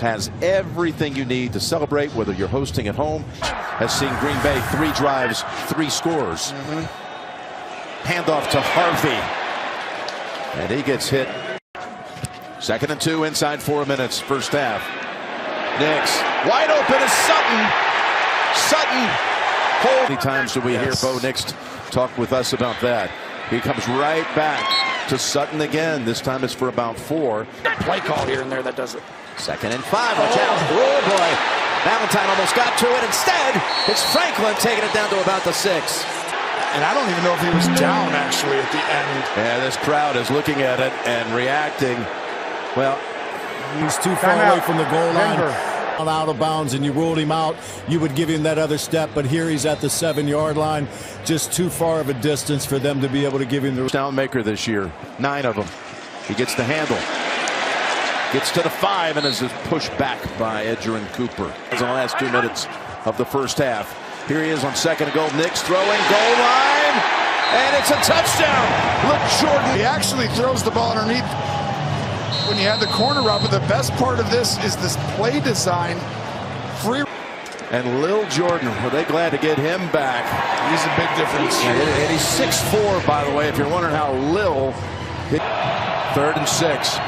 has everything you need to celebrate, whether you're hosting at home. Has seen Green Bay 3 drives, 3 scores. Handoff to Harvey. And he gets hit. 2nd and 2 inside 4 minutes, first half. Nix wide open is Sutton. Sutton. How many times do we hear Bo Nix talk with us about that? He comes right back to Sutton again. This time it's for about 4. Play call here and there that does it. 2nd and 5. Watch out. Oh boy. Valentine almost got to it. Instead, it's Franklin taking it down to about the 6. And I don't even know if he was down actually at the end. Yeah, this crowd is looking at it and reacting. Well, he's too far away from the goal line. Out of bounds, and you ruled him out. You would give him that other step, but here he's at the 7-yard line, just too far of a distance for them to be able to give him the down maker this year. 9 of them. He gets the handle, gets to the 5, and is pushed back by Edgerrin Cooper. In the last 2 minutes of the first half. Here he is on 2nd and goal. Nix throwing, goal line, and it's a touchdown. Look, Jordan. He actually throws the ball underneath when you had the corner up, but the best part of this is this play design. Free. And Lil Jordan, were they glad to get him back? He's a big difference. And he's 6'4", by the way, if you're wondering how Lil hit. 3rd and 6.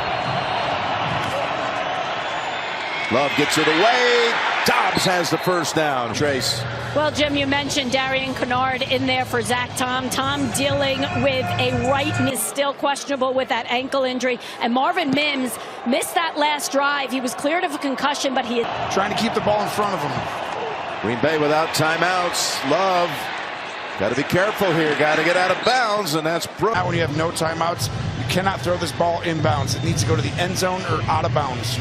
Love gets it away. Dobbs has the first down. Trace. Well, Jim, you mentioned Darian Kennard in there for Zach Tom. Tom dealing with a right knee, still questionable with that ankle injury. And Marvin Mims missed that last drive. He was cleared of a concussion, but he trying to keep the ball in front of him. Green Bay without timeouts. Love. Got to be careful here. Got to get out of bounds, and that's broken. When you have no timeouts, you cannot throw this ball inbounds. It needs to go to the end zone or out of bounds.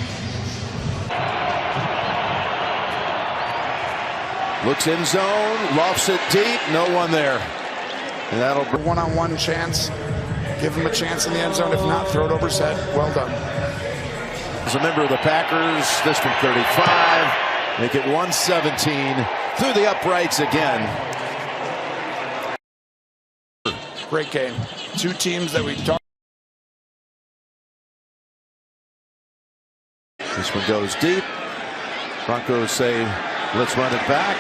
Looks in zone, lofts it deep, no one there. And that'll bring one-on-one chance. Give him a chance in the end zone. If not, throw it over his head. Well done. As a member of the Packers, this from 35. Make it 117 through the uprights again. Great game. 2 teams that we talked. This one goes deep. Broncos say, let's run it back.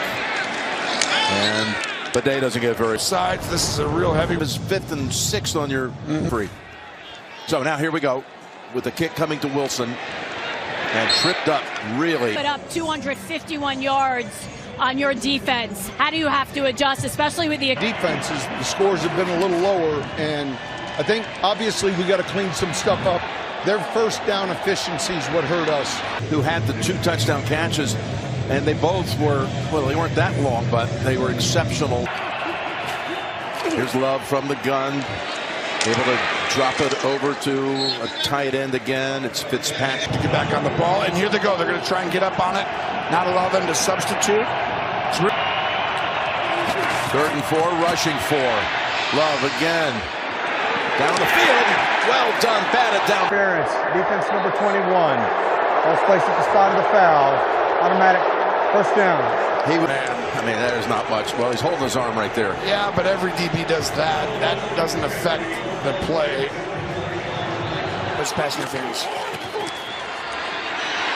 And Bidet doesn't get very sides. This is a real heavy. It's 5th and 6 on your free. So now here we go with the kick coming to Wilson and tripped up really. Put up 251 yards on your defense. How do you have to adjust, especially with the defenses? The scores have been a little lower, and I think obviously we got to clean some stuff up. Their first down efficiency is what hurt us. Who had the 2 touchdown catches. And they both were, well, they weren't that long, but they were exceptional. Here's Love from the gun. Able to drop it over to a tight end again. It's Fitzpatrick. To get back on the ball, and here they go. They're going to try and get up on it. Not allow them to substitute. 3rd and 4, rushing 4. Love again. Down the field. Well done. Batted down. Interference. Defense number 21. Ball's placed at the spot of the foul. Automatic first down. I mean, there's not much. Well, he's holding his arm right there. Yeah, but every DB does that. That doesn't affect the play. Let's pass interference.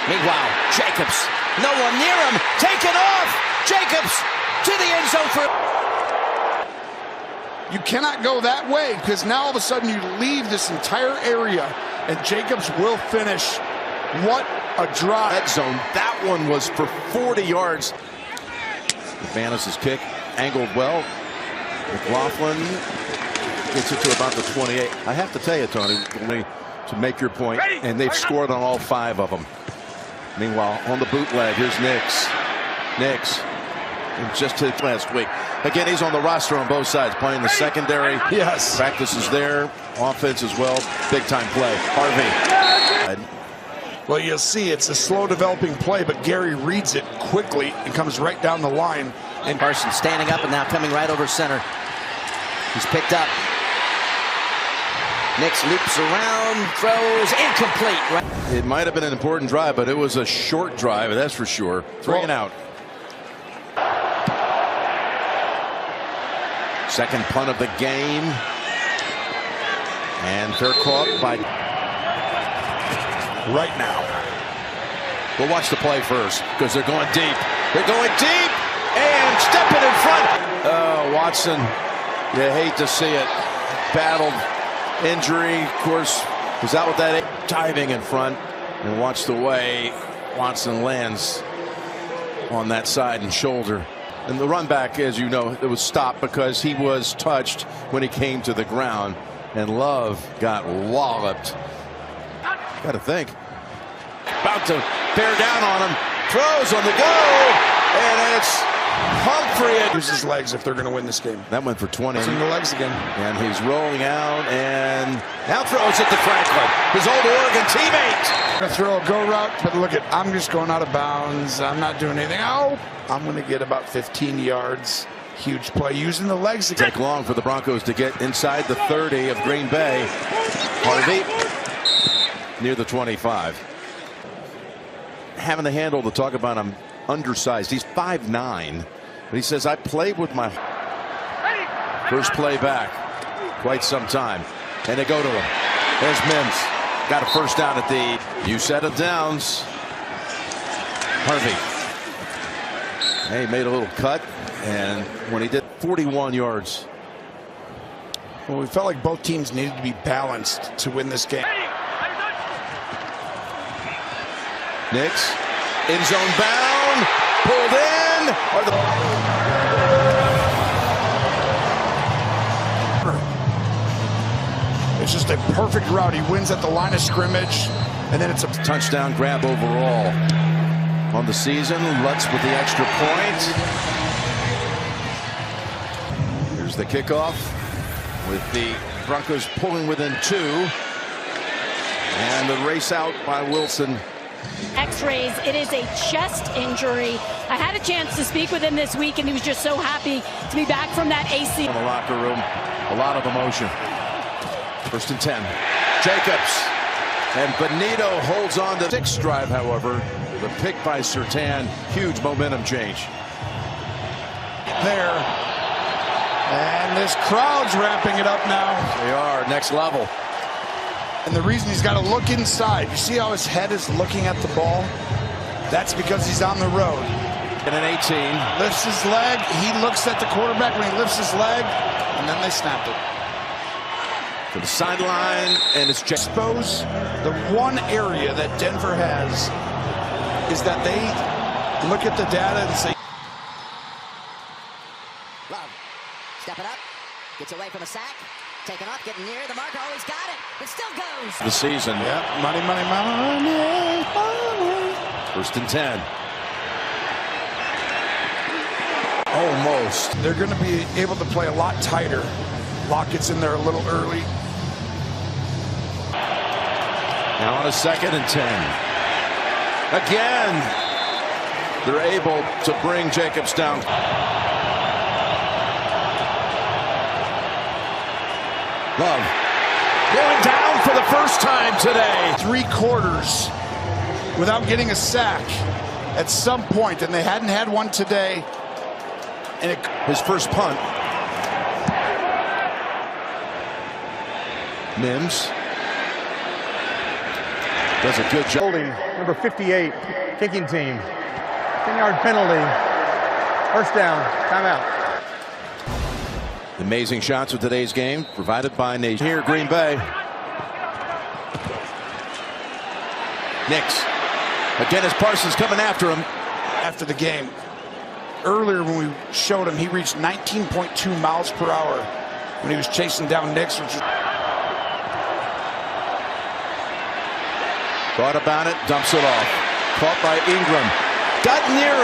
Meanwhile, Jacobs, no one near him, taken off. Jacobs to the end zone for. You cannot go that way because now all of a sudden you leave this entire area, and Jacobs will finish. What a drive. Red zone. That one was for 40 yards. McManus's kick angled well. McLaughlin gets it to about the 28. I have to tell you, Tony, to make your point, and they've scored on all 5 of them. Meanwhile, on the bootleg, here's Nix. Nix, just hit last week. Again, he's on the roster on both sides, playing the secondary. Yes. Practice is there. Offense as well. Big time play. Harvey. Well, you'll see it's a slow developing play, but Gary reads it quickly and comes right down the line. And Carson standing up and now coming right over center. He's picked up. Nix loops around, throws, incomplete. It might have been an important drive, but it was a short drive, that's for sure. 3 and out. Second punt of the game. And they're caught by right now. But watch the play first, because they're going deep. They're going deep and stepping in front. Oh, Watson, you hate to see it. Battled injury, of course, was out with that diving in front. And watch the way Watson lands on that side and shoulder. And the run back, as you know, it was stopped because he was touched when he came to the ground. And Love got walloped. Got to think. About to bear down on him. Throws on the go. And it's Humphrey. Use his legs if they're going to win this game. That went for 20. Using the legs again. And he's rolling out and now throws it to Franklin, his old Oregon teammate. Going to throw a go route, but look at, I'm just going out of bounds. I'm not doing anything. Oh, I'm going to get about 15 yards. Huge play using the legs again. Take long for the Broncos to get inside the 30 of Green Bay. Harvey near the 25. Having the handle to talk about him undersized. He's 5'9", but he says, I played with my first play back quite some time. And they go to him. There's Mims. Got a first down at the you set of downs. Harvey. He made a little cut, and when he did 41 yards. Well, we felt like both teams needed to be balanced to win this game. Nix, end zone bound, pulled in. It's just a perfect route. He wins at the line of scrimmage, and then it's a touchdown grab overall on the season. Lutz with the extra point. Here's the kickoff with the Broncos pulling within 2. And the race out by Wilson. X-rays. It is a chest injury. I had a chance to speak with him this week, and he was just so happy to be back from that AC. In the locker room, a lot of emotion. 1st and 10. Jacobs and Benito holds on to the 6th drive. However, the pick by Surtain, huge momentum change. There, and this crowd's wrapping it up now. They are next level. And the reason he's got to look inside, you see how his head is looking at the ball? That's because he's on the road. And an 18. Lifts his leg. He looks at the quarterback when he lifts his leg, and then they snapped it. To the sideline, and it's just expose the one area that Denver has is that they look at the data and say, Love, step it up, gets away from a sack, taken off, getting near the marker, always got it, it still goes. The season. Yeah, money, money, money, money. 1st and 10. Almost. They're going to be able to play a lot tighter. Lockett's in there a little early. Now on a 2nd and 10. Again, they're able to bring Jacobs down. Love going down for the first time today. 3 quarters without getting a sack at some point, and they hadn't had one today. And his first punt. Mims does a good job. Holding, number 58, kicking team. 10-yard penalty. First down, timeout. Amazing shots of today's game provided by Nation. Here, Green Bay. Nix. Again, as Parsons coming after him. After the game. Earlier when we showed him, he reached 19.2 miles per hour when he was chasing down Nix, which is thought about it, dumps it off. Caught by Ingram. Got near it.